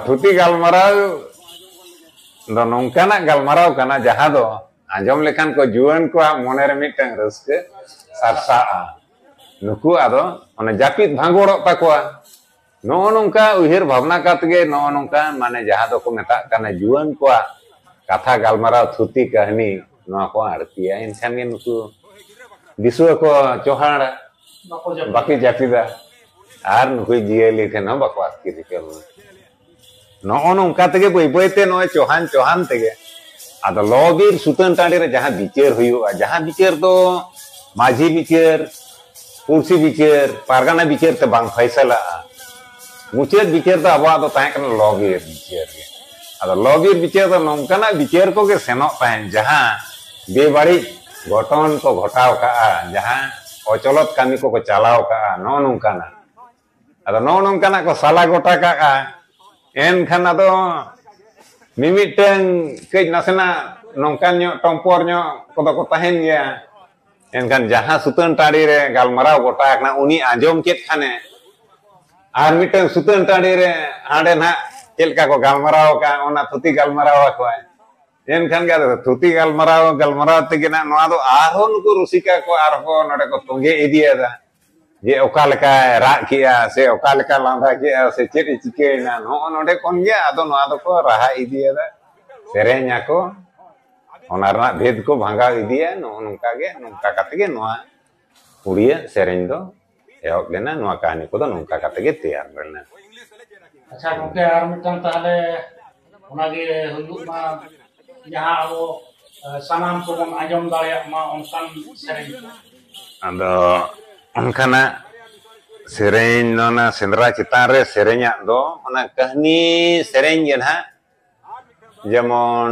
थुती गलमाराव नौकाना गलमाराव कना जहां दो आंजम लेखान को जुआन को मोने रे मिटंग रस्के सारसा नुकु आदो ओने जापित भांगोड़ो ताकोआ नो नौका उहिर भावना कातगे नो नौका माने जहां दो को मेता कना जुआन को कथा गलमाराव थुती कहानी नो को आड़तिया इनखान गे नुकु दिसु को चोहाड़ बाकी जापिदा आर नुकु जियली थे न बाको आस्की रिकल नो नौका तगे बई बईते नो चौहान चौहान तगे आदो लॉबीर सुतन टांडी रे जहां बिचार हुयुआ जहां बिचार दो माझी बिचार कुर्सी बिचार पारगाना बिचार ते बांग फैसला मुचेद बिचार दो आबा दो ताहे कन लॉबीर बिचार गे आदो लॉबीर बिचार दो नौकाना बिचार को गे सेनो ताहे जहां बेबाड़ी घटन को घटाव का जहां अचलत कामी को चलाव का नो नौकाना आदो नो नौकाना को साला गोटा का एनखान आदो मिमिटeng कई नासेना नौकान ᱧᱚᱜ टम्पर ᱧᱚᱜ कोदो को तहन गया एनखान जहां सुतन टाड़ी रे गलमाराव गोटा कना उनी आंजम केत खाने आर मिटeng सुतन टाड़ी रे हांडे ना चेलका को गलमाराव का ओना थुती गलमाराव को एनखान गे थुती गलमाराव तेगे ना नोआ दो आरो नुकु रुसिका को आरो नडे को तोंगे इदिया जे ओका लेका राग किया से ओका लेका लांदा किया से चेत चिकेना नो नोडे कोन गे आदो नोआ दो को राहा इदिया दा सेरेnya को ओनारना भेद को भांगा इदिया नो नोंका गे नोंका काते गे नोआ उड़िया सेरेñ दो एहब लेना नोआ कहानी को दो नोंका काते गे तैयार लेना अच्छा गोके आर मिटन ताले ओनागे हुदु मा जहां वो सानाम को बन आजम दाड़िया मा ओनसान सेरेñ आदो उनखाना सेरेñ नोना सेंद्रा चितान रे सेरेña दो ओना कहानी सेरेñ गे ना जेमन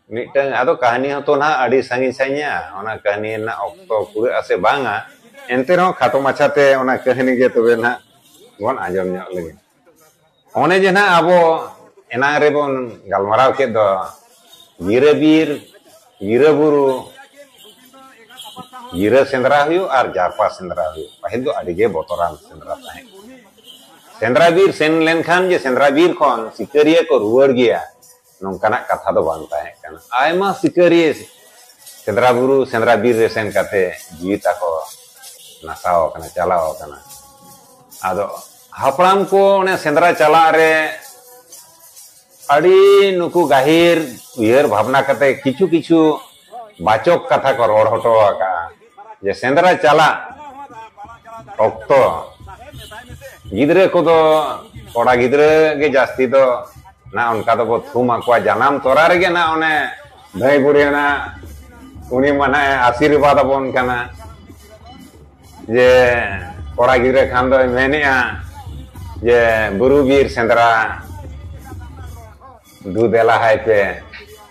मिटंग आदो कहानी हतो ना अडी संगी साइया ओना कहानी ना ऑक्टो पूरे आसे बांगा एंते रो खातो माछाते ओना कहानी गे तबे ना बन आजम ᱧᱚᱜ लगे ओने जे ना आबो एना रे बन गलमाराव के दो गिरबीर गिरबुरु गिरा सेंद्रा हुयो और जारपा सेंद्रा हुयो पहले दो अडिगे बोतरान सेंद्रा ताहे सेंद्रा बीर सेन लेनखान जे सेंद्रा बीर खन सिकरिया को रुवर गया नोंकाना कथा दो बांग ताहे कना आयमा सिकरिया सेंद्रा बुरु सेंद्रा बीर रे सेन काते जीता को नासाव कना चलाव कना आदो हापड़ाम को ने सेंद्रा चला रे अड़ी नुकु गाहिर उयर भावना कते किछु किछु बाचक कथा को रोड हटो का जे सेंद्रा चला ऑक्टो गिद्रे को दो कोड़ा गिद्रे के जास्ती दो ना उनका तो बहुत थूमा को जनाम तोरा रे गे ना ओने भाई बुढ़ी ना उनी मने आशीर्वाद बन कना जे कोड़ा गिद्रे खान दो मेनिया जे बुरु बीर सेंद्रा दूधेला है पे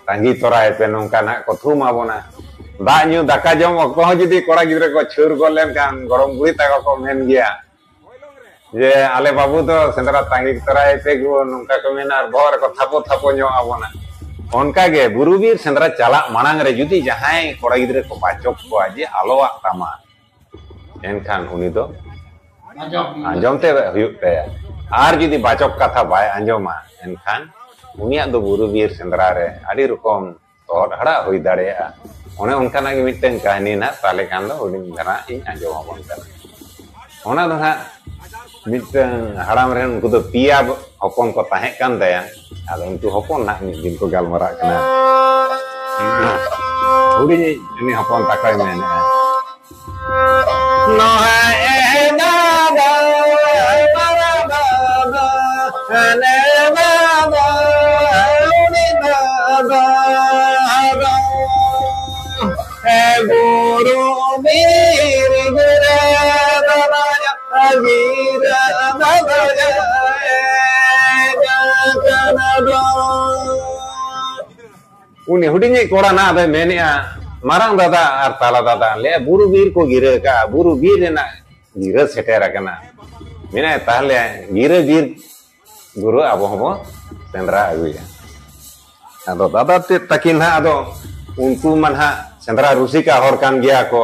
तांगी तोरा है पे नौका ना को थूमा बोना दान्यू दाका जम अक्तो हो जुदी कोड़ा गिद्रे को छुर गोलेन कान गरम बुढ़ी ताको को मेन गया जे आले बाबू तो सेंद्रा तांगी तोरा है पे गो नौका को मेना भोर को थापो थापो ᱧᱚᱜ आबोना ओनका गे बुरुबीर सेंद्रा चला मांग रे जुदी जहां कोड़ा गिद्रे को बाचक को जे आलोआ तामा एनखान उनी दो आंजमते हुयुक ते आर जुदी बाचक कथा बाय आंजमा एनखान उनिया दो बुरुबीर सेंद्रा रे आडी रकम तोड़ हड़ा हुई दाड़ेया ओने उनकाना गे मिटन कहानी ना ताले कान दो हुडिंग धरा इन आंजम आबोन कना ओना दो ना मिटन हड़ाम रे उनको दो पिया हपन को ताहे कान दया आदो उनको हपन ना दिन को गालमारा कना हुडिंग इनी हपन ताकाय मेने नो है ना बा बा बा ने बा गुरु वीर उनी हुडिंग कोड़ा ना दे mania marang dada ar tala dada le buru bir ko gira ka buru bir na gira setera kana mina tahle gira bir guru abo hobo sendra aguya ado dada te takin ha ado unku manha sendra rusika hor kan gya ko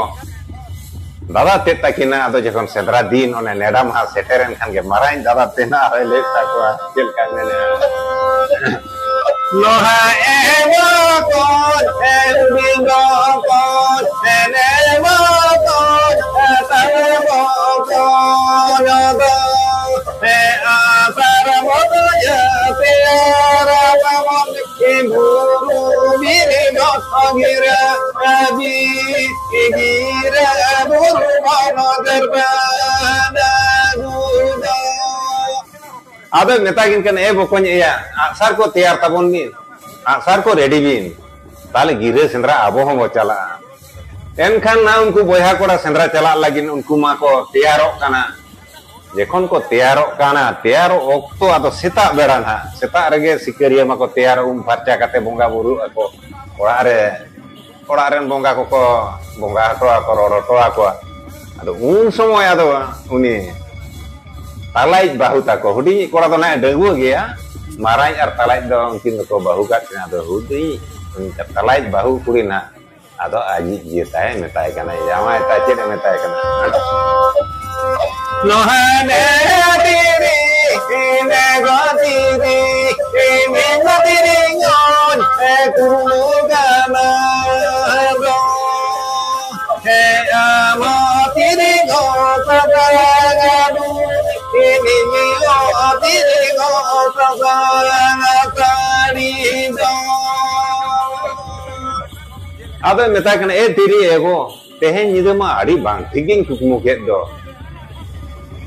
dada te takina ado jekon sendra din one nedam ha seteren kan ge marain dada te na re le ta ko kel kan ne loha ewa kon bingo kon ewa kon tawo kon do e asara mo ya te ara mo iburu biri no gira abi gira buru no derbana gudo ada metakin kan pokoknya ya asar ko tayar tabon bin asar ko ready bin tale gire sendra abo ho chala enkan na unku boya koda sendra chala lagin unku ma ko tayarok kana jekon ko tayarok kana tayaro okto atau seta bera na seta rege sikeria ma ko tayar farca kate bonga buru ako ora ren bonga ko bonga to ako roro to ako ado un somoy ado uni talai bahu tako hudi kora to na debu ge ya marai ar talai do mungkin ko bahu kat na do hudi talai bahu kurina ado aji jitae metai kana yama ta cede metai kana lohane diri ine gotiri ine gotiri ngon kurugana go he amotiri go pagadu ini gotiri go pagadu ado metai kana diri ego tehen nyidema ari bang tiging kukmu get do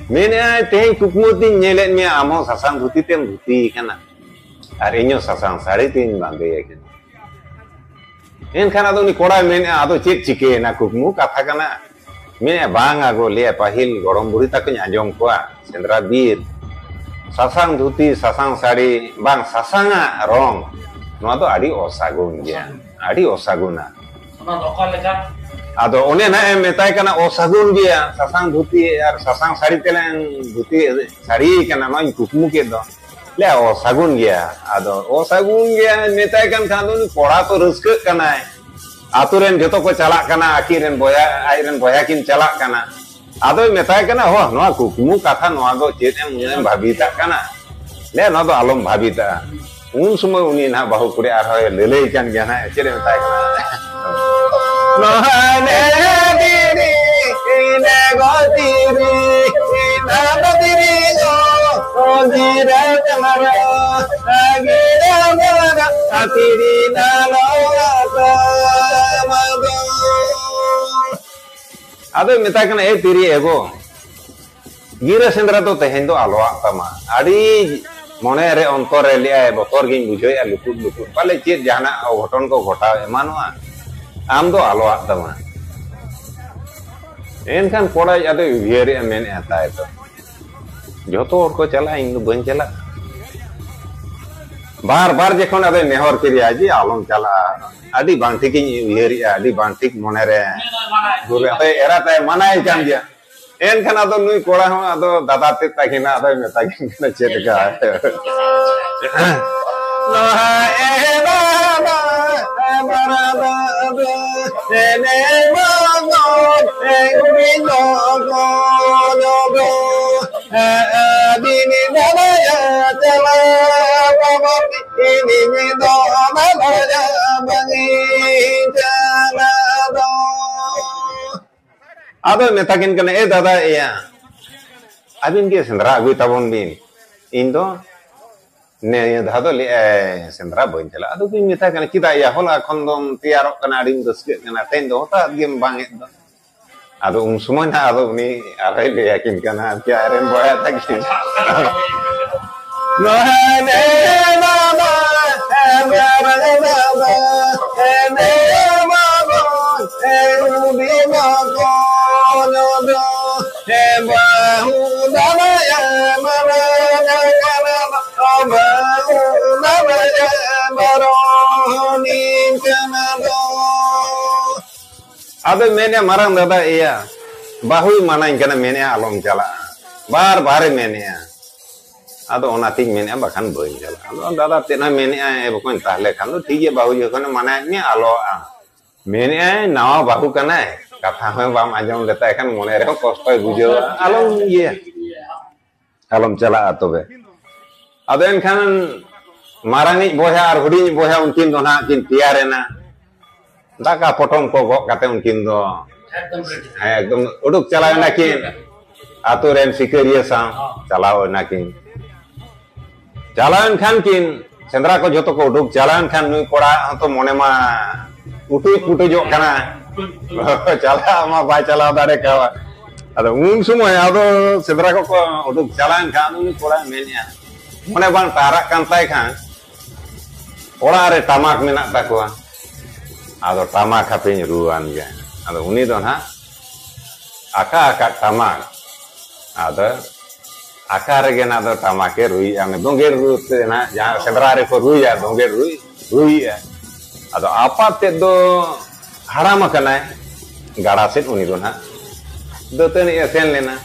mene tehen kukmu tin nyelet me amo sasang dhuti tem dhuti kana ar inyo sasang sari tin bande eken en kana do ni kora mene ado chet chike na kukmu katha kana mene bang ago le pahil gorom buri tak anjom koa sendra bir sasang dhuti sasang sari bang sasanga rong noa do adi osagun dia adi osaguna ado one na metai kana osagun dia sasang dhuti ar sasang sari telang dhuti sari kana noi kukmu ke do le osagun dia ado osagun dia metai kan kando ni kora to ruske kana aturen joto ko chalak kana akiren boya kin chalak kana ado metai kana ho noa kukmu katha noa do chet em bhabita kana le no do alom bhabita un sumoy uni na bahu kure ar hoy lelei kan gya na chere metai kana lohane diri ine gotiri ina gotiri go gira tamara gira mara atiri na loga mago ado metai kana tiri ego gira sendra to tehen do aloa tama adi monere ontore liya botor gin bujhoy luput pale chet jahana ghoton ko ghota emanwa am do aloa tama enkan korai ado uyeri men eta eto joto or ko chala ing ban chala bar jekhon ado nehor kiri aji alom chala adi bang thikin uyeri adi bang thik monere gure era tay manai kan dia enkan ado nui kora ho ado dada te takina ado metakin kana chet ga loha eba marada ene mago bingo go dini dana ya tela pamati ini do amala bangi jana do ado metakin kana dada ya abin ge sendra agui tabon bin indo ne dhado le sendra boin chala ado ki meta kana kita ya hola kondom tiarok kana ring doske kana tendo ta gem banget do ado sumoy na ado ni arai le yakin kana kya ren boya takin no ne mama ne mama ubi mago no do he bahu dana ya mama आदो मेने मारंग दादा इया बाहुई मानाई कना मेने आलम चला बार बारे मेने आदो ओनातिंग मेने बाखान बई चला आदो दादा तेना मेने ए बकोन ताहले खान दो ठीक है बाहु जखन मानाय मे आलो मेने नावा बाहु कना कथा में बाम आजम लेता एखन मने रे कष्ट बुझो आलम ये आलम चला तबे आदो एनखान मारांगी बोया और हुडी बोया उनकिन दो ना किन तैयार ना दाका पटम को गो काते उनकिन दो एकदम उडुक चलाव ना किन आतो रेन सिकरिया सा चलाव ना किन चलावन खान किन सेंद्रा को जोतो को उडुक चलावन खान नुई कोड़ा तो मने मा उटुई पुटु जो कना चला मा बाय चलाव दारे का आदो उन समय आदो सेंद्रा को उडुक चलावन खान नुई कोड़ा मेनिया मने बान तारा कांताय खान ओड़ा रे टमाक मेना ताकुआ आदो टमाक हापिन रुआन गया आदो उनी दो ना आका आका टमाक आदो आका रे गेना दो टमाके रुई आने दोंगेर रुते ना जहां सेंद्रा रे को रुई दोंगेर रुई आदो आपाते दो हराम कनाय गाड़ा से उनी दो ना दो तने एसेन लेना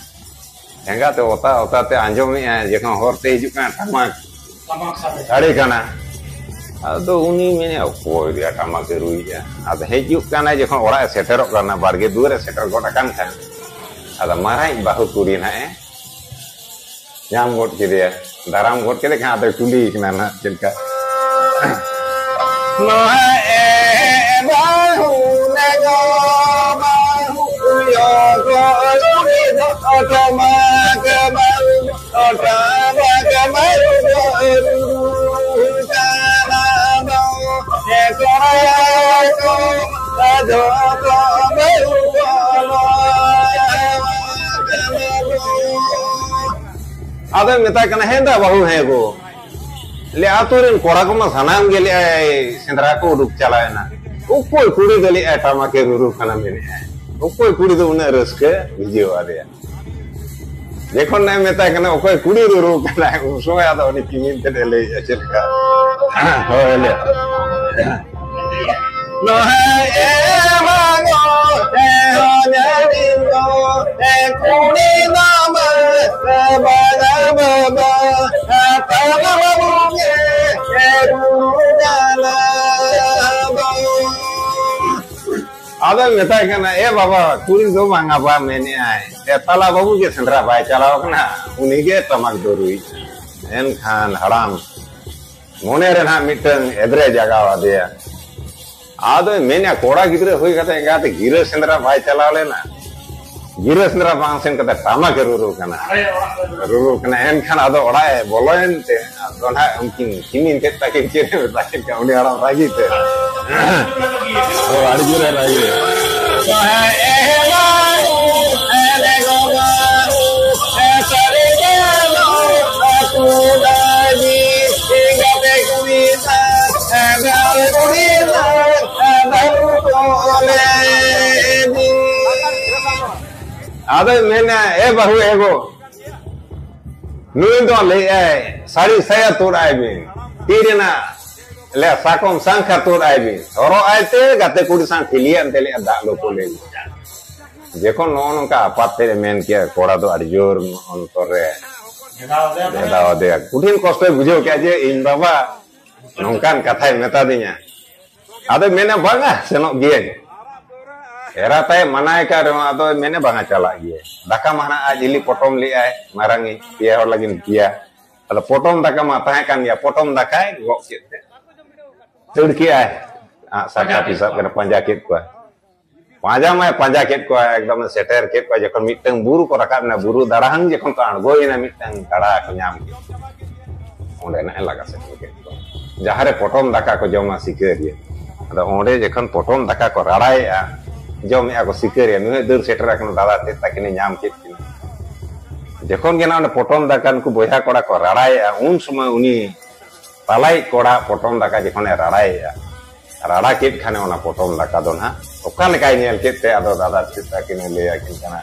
हेंगा ते ओता ते आंजोमी जेखन होरते हिजुका टमाक साड़ी कना आदो उनी मेने कोई दिया टमाक रुई आदो हेजुक कना जेखन ओरा सेटेरो कना बारगे दुरे सेटर गोटा कान खान आदो माराई बाहु कुरी ना जाम गोट के दिया दाराम गोट के देखा आदो कुली कना ना चिलका नो ए बाहु ने गो बाहु यो गो रुई दो टमाक बाहु टमाक बाहु आदो मेता कना हेंदा बाहु है गो ले आतुरेन कोड़ा को मा सनाम गेले सेंद्रा को उडुक चलायना उकोय कुड़ी गले टमाके रुरु कना मेने उकोय कुड़ी दो उना रसके विजय आदे देखोन ना मेता कना उकोय कुड़ी रुरु कना उसो आदो उनी किमिन ते ले चलका होले no e mago e onyaringo e kuni nama bada baba atama bunge e rujala ada meta kana e baba kuri do manga ba mene ai e tala babu ke sendra bai chalao kana uni ge tamak dorui en khan haram mone re na mitang edre jagawa dia आदो मेने कोड़ा गिद्रे हुई कते गाते गिरे सेंद्रा भाई चला लेना गिरे सेंद्रा बांसेन कते टामा के रुरु कना एन खान आदो ओड़ाए बोलोयन ते आदो ना उनकिन किमिन के ताके चेरे ताके का उनी आराम रागी ते ओ आड़ी जुरे रागी तो है ए गो ए सरे लो कुदाजी गाते कुईसा गाते कुईसा आदो मैंने ए बहु एगो नुई दो ले साड़ी सया तोड़ आए बिन तीरना ले साकोम सांखा तोड़ आए बिन थोरो आयते गाते कुड़ी सांख खिलियन तेले दा लो को ले जेको नोन का पाते मेन के कोड़ा दो अड़ी जोर अंतरे दाव दे कुठिन कष्ट बुझो के जे इन बाबा नोंकान कथाय मेता दिया आदो मैंने बांगा सेनो गे एरा ताय मनाय का रे आदो मैंने बांगा चला गे दाका माना आज इली पटम ले आय मारांगी पिया हर लगिन पिया आदो पटम दाका मा ताहे कान या पटम दाकाय गो केते तड़की आय साका पिसा कना पंजा केत को पांजा में पंजा केत को एकदम सेटर केत को जखन मिटंग बुरु को रकाब ना बुरु दाराहंग जखन को अणगोइना मिटंग कड़ा को नाम के ओंडे ना लगा से केत को जहारे पटम दाका को जमा सिकेरिया अदा ओंडे जखन पटम दाका को राड़ाया जम को सिकेरिया नुहे दर सेटर कन दादा ते ताकिने नाम केत किना जखन गेना ओंडे पटम दाका को बोया कोड़ा को राड़ाया उन समय उनी तालाई कोड़ा पटम दाका जखन राड़ाया राड़ा केत खाने ओना पटम दाका दो ना ओका लेकाय नेल केत ते अदो दादा ते ताकिने लेया किन kana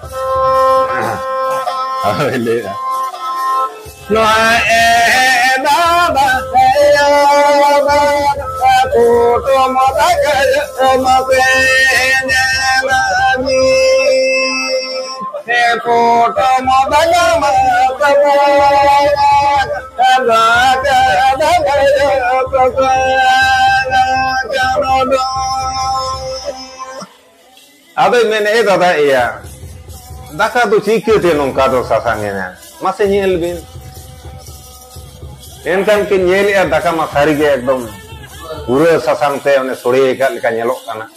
लेया नो ए दादा फोटो मत कर Ada mene dada iya. Daka tu cikete nongka do sasangena. Masih nyel bin. Enkan ke nyel ya daka masari ge ekdom pura sasang te one sore ka leka nyelok kana.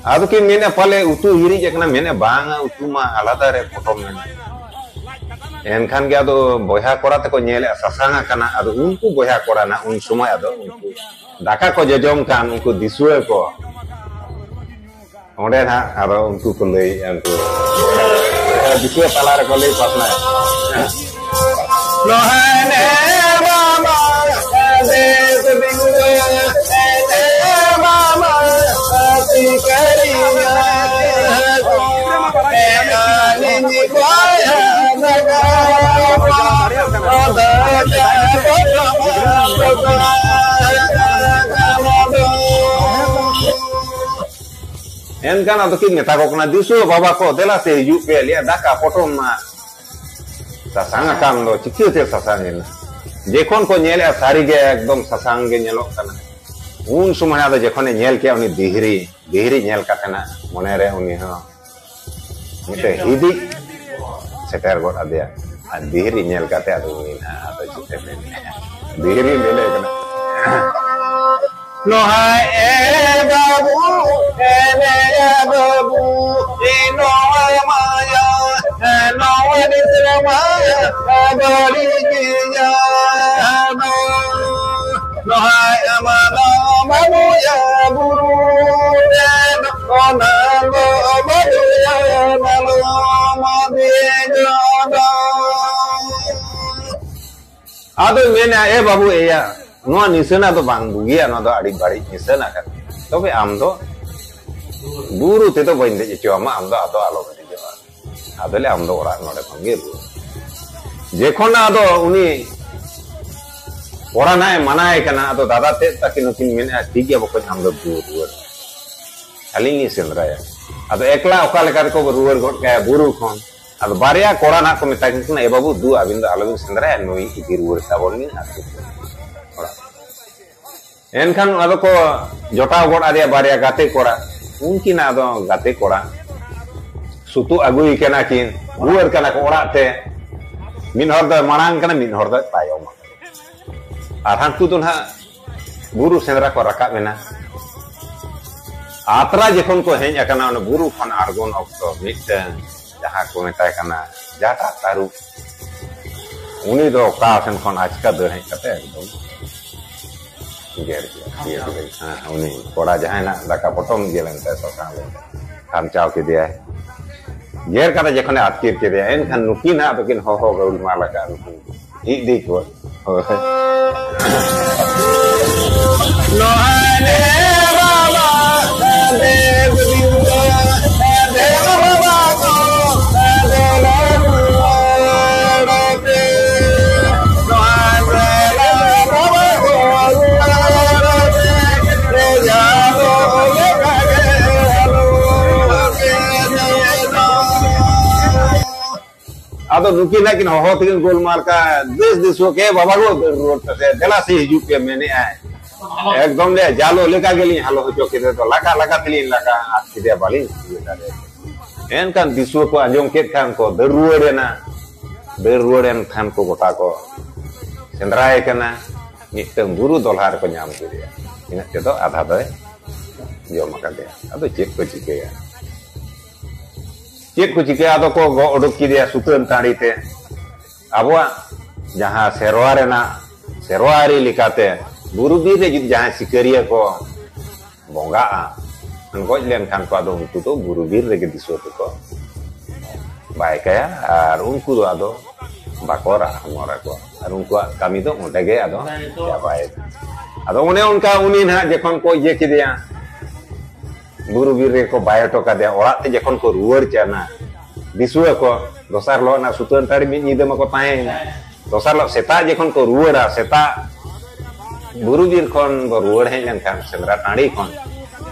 Adu ki mene pale utu hiri je kana mene banga utu ma alada re potom mene. Enkan ge adu boya kora te ko nyel sasanga kana adu unku boya kora na un sumai adu unku. Daka ko jojom kan unku disue ko. Onde na ado untu ko lei antu disue palar ko lei pasna lo hane mama de bingu mama ati kariya ko ni kwaya naga Enkan atau kini takok na disu baba ko dela se yupe liya daka potom ma sasanga kam do cikite sasangin jekon ko nyele sari ge ekdom sasang ge nyelok kana un sumay ada jekon nyel ke uni dihri nyel katena monere uni ha mite hidi seter god ada dihri nyel kate adu uni na atau cikite dihri lele kana no hai babu babu ino maya no disramaya bali kiya no hai amala manu ya guru ona manu ya malu madina adu mena babu ya Noa nisana to bang bugia no do adik bari nisana kan. Tapi am do buru te to boinde je ama am do ado alo bari je. Adole am do ora no de panggil. Jekhona do uni ora nai manai kana ado dada te takin ukin men ठीक है bokon am do buru. Alingi sendra ya. Ado ekla okale kar ko ruwer got kaya buru kon. Ado baria kora na ko metakin na e babu du abindo alabin sendra noi ikir ruwer sabon ni atu. Enkan ado ko jota god ada baria gate kora mungkin ado gate kora sutu agui kana kin ruwer kana ko ora te min hor da marang kana min hor da tayom arhan ku tun ha buru sendra ko rakab mena atra jekon ko hej akana ona buru khan argon okto mitten jaha ko metai kana jata taru uni do ka sen kon ajka de hej kate ekdom uni kora jahan na daka potong gelan te sosang kan chao ke dia ger kata jekhone atkir ke dia en kan nukina bikin ho gaul malaka nukin di ko no ane baba de binga de baba ko de la Ado nuki lakin ho tikin golmar ka des ke baba go road te dela se hiju ke mene ay ekdom le jalo leka geli halo hojo ke to laka tilin laka aski dia balin en kan disu ko anjong ket kan ko deruaren kan ko gota ko sendrai kana nitem buru dolhar ko nyam ke dia ingat ke to adha do yo maka dia ado cek ko cike ya Cik ku jika atau ko go odok ki dia sutun tadi te abwa jaha serwari likate buru bi de jaha sikeria ko bonga an ko len kan ko ado itu to buru bir de di suatu ko baik ya arunku do ado bakora amora ko arunku kami to modage ado ya baik ado une unka unin ha je kon ko ye ki dia buru bir ko bayoto ka dia ora te je kon ko ruwer chana disue ko dosar lo na sutun tari mi nyide ma ko tahen dosar lo seta je kon ko ruwera seta buru bir kon bo ruwer hen kan sendra tadi kon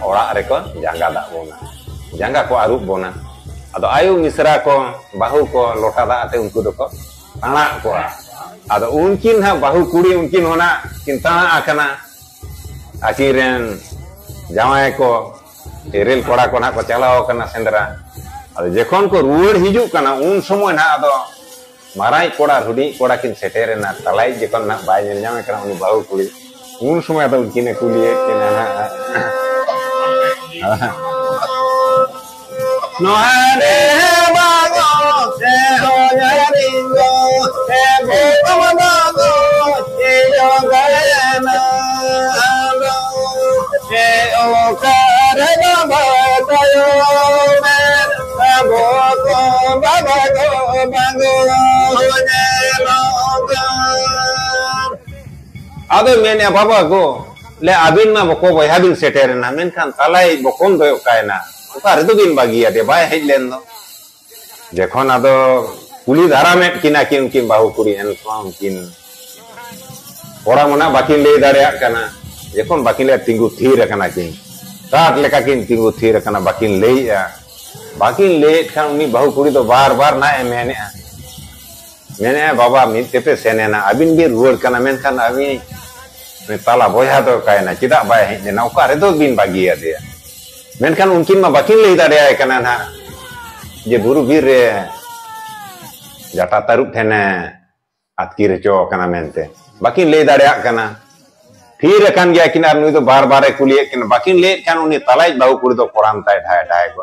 ora re kon jangga dak bona jangga ko arup bona ado ayu misra ko bahu ko lota da ate unku doko tana ko ado unkin ha bahu kuri unkin hona kinta akana akiren jamai ko eril kora ko na ko chalao kana sendra ado jekhon ko ruwar hiju kana un somoy na ado marai kora hudi kora kin setere na talai jekon na bai nyel nyame kana uni bahu kuri un somoy ado unkine kuliye kina na no ane bago se ho yaringo se bo bago se yo gana alo se o kare na batayo men abo ko bago ado mene baba ko le abin ma boko boy habin setere na men kan talai bokon doyo kaina uka redo bin bagi ade bay hejlen do jekhon ado kuli dhara met kina kin bahu kuri en swam kin ora mona bakin le dareyak kana jekhon bakin le tinggu thir kana kin tat leka kin tinggu thir kana bakin le ya bakin le kan uni bahu kuri do bar na mene baba min tepe senena abin bir ruwar kana men kan abi tala boya to kaina tidak bay hejlen na uka redo bin bagi ade menkan mungkin ma bakin le dare kana na je buru bir jata tarup thena atkir cho kana mente bakin le dare kana thir kan gya kinar nui to bar kuliye kin bakin le kan uni talai bahu kuri to koran tai dhai ko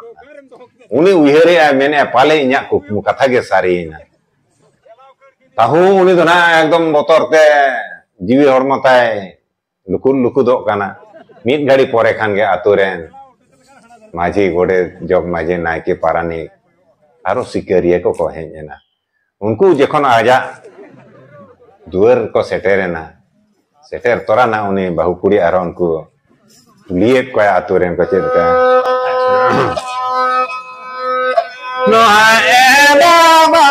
uni uhere mene pale inya kukmu katha ge sarina tahu uni to na ekdom botor te jiwi hormo tai luku do kana mid gadi pore khan ge aturen maji gode jog maji naike parani aro sikariye ko hejena unku jekhon aja duar ko seterena seter torana uni bahu kuri aro unku liet ko aturen ko cerita no baba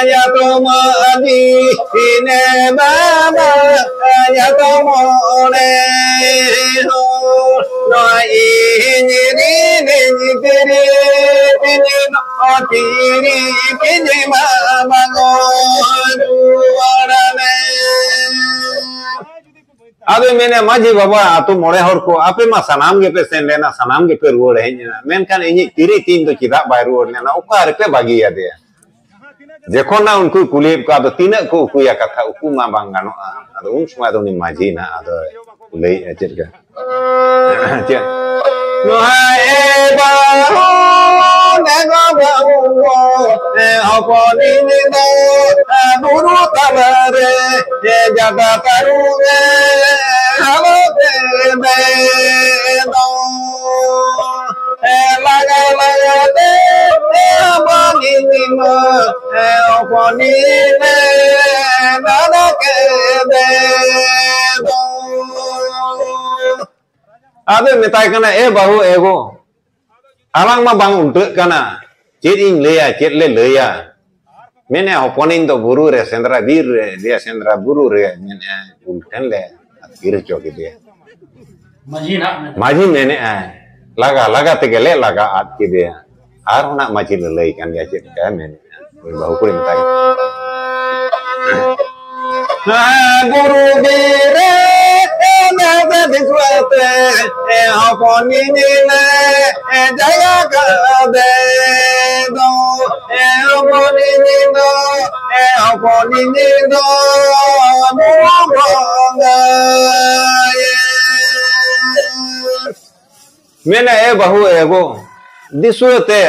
ya tomo di ine baba ya tomo ne no ini ni mama ado mene maji baba atu more hor ko ape ma sanam ge pe sen lena sanam ge pe ruwar hejna menkan ini tiri tin do chida bai ruwar lena uka repe bagi ade jekhon na unku kulip ka ado tina ko ukuya katha uku ma bang ganoa ado un sumai do ni maji na ado lei chedga che no hai ba ne go ba ho ni do buru tabare je jaga karuge halo be do laga de ba ni mo ho ni ne na ke be do ade metai kana bahu ego alang ma bang untuk kana chet ing leya chet le leya mene hoponin do buru re sendra bir dia sendra buru re mene ulten le atkir cho ke dia maji mene laga te gele laga at ke dia ar na maji le lei kan dia chet ka mene bahu kuri metai guru bire diswate hoponi nile jaya kade do hoponi nido mugonga mene bahu ego diswate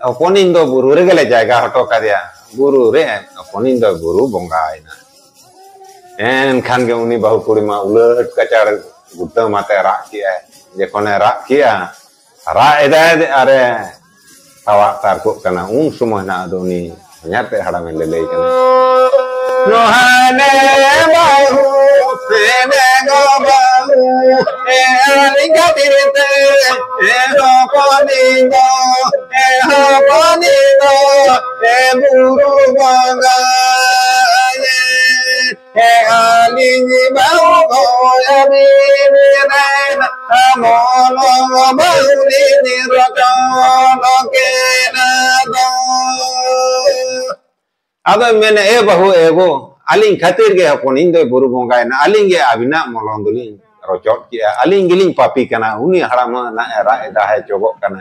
hoponi do buru re gele jayga hoto kadya buru re hoponi do buru bonga aina en khan ge uni bahu kuri ma ulat kacar gutta mate rak kiya jekhone rak kiya ra eda are tawa tar ko kana un sumoh na ado ni nyate hadam le lei kana no hane bahu ne go bahu linga tirte ho ponindo buru banga alingi bau ya ni ni na mo lo bau ni ni ro आदो मेने ए बहु एगो अलिंग खातिर गे हपन इन दो बुरु बोंगायना अलिंग गे अबिना मोलों दुलिंग रोचोट किया अलिंग गिलिंग पापी कना उनी हराम ना एरा एदा है चोगो कना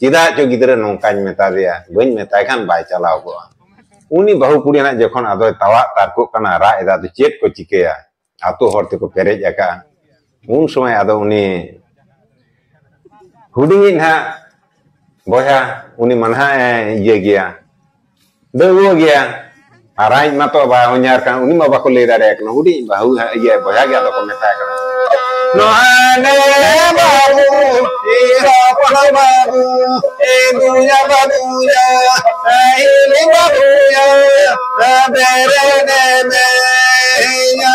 चिदा चो गिदरे नोंकाñ मेता दिया बइन मेताय खान बाय चलाव को उनी बहु कुड़ी ना जखन आदो तावा तारको कना रा एदा तो चेत को चिकेया आतो हरते को पेरेज आका उन समय आदो उनी हुडिंगी ना बोया उनी मनहा ये गया देवो गया आराई मातो बा होन्यार kan uni ma bako le dare kan udi bahu ye boya gya to ko meta kan no ane babu ira pala babu e dunya babu ya ini babu ya bere ne me ya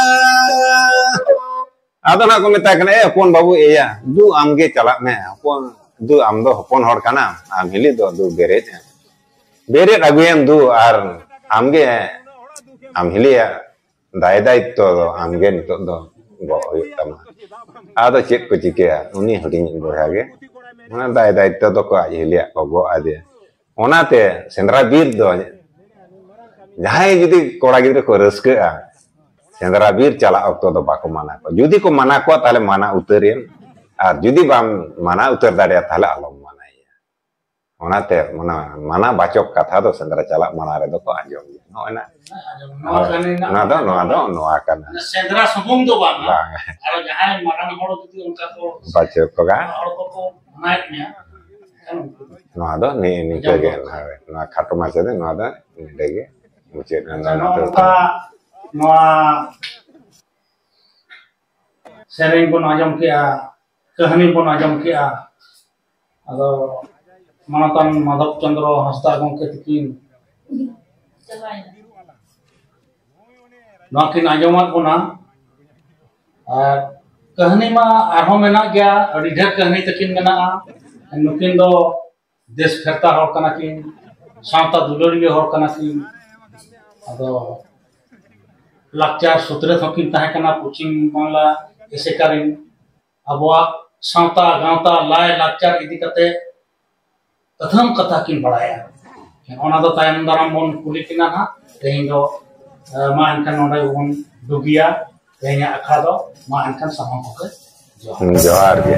ado na ko meta kan pon babu e ya du amge chalak me pon du am do hopon hor kana am hili do du bere bere aguyam du ar amge am hilia dai to amge nito do bo huyuk tama ado chet ko chikea uni huding boya ge ona dai to do ko hilia ko go ade onate sendra bir do jahai judi kora gidre ko raska sendra bir chala okto do bako mana ko judi ko mana ko tale mana uterin ar judi bam mana uter dare tale alom mana ya onate mana bacok katha do sendra chala mana re do ko anjom no ena no akan sendra sumung do bang aro jahan marang hor judi unka ko bacok ko ga hor ko naik nya no ado ni kege no khato mase de no ada ni dege mucet no sereng pun ajam kia kahani pun ajam kia ado manatan Madhav Chandra Hasta gongke tikin nakin ajomat puna kahani ma arhom mena gya adi dhar kahani takin mena nukin do desh pherta hor kana kin santa duloriya hor kana kin ado lakchar sutre thokin tahe kana Puchim Bangla esekarin abwa santa gauta lai lakchar idi kate कथम कथा किन बढ़ाया ओना दो तायम दाराम मन कुली किना ना तेहिं दो मा अनकन नोडे उन दुगिया तेहिं अखा दो मा अनकन सामान होके जोहार के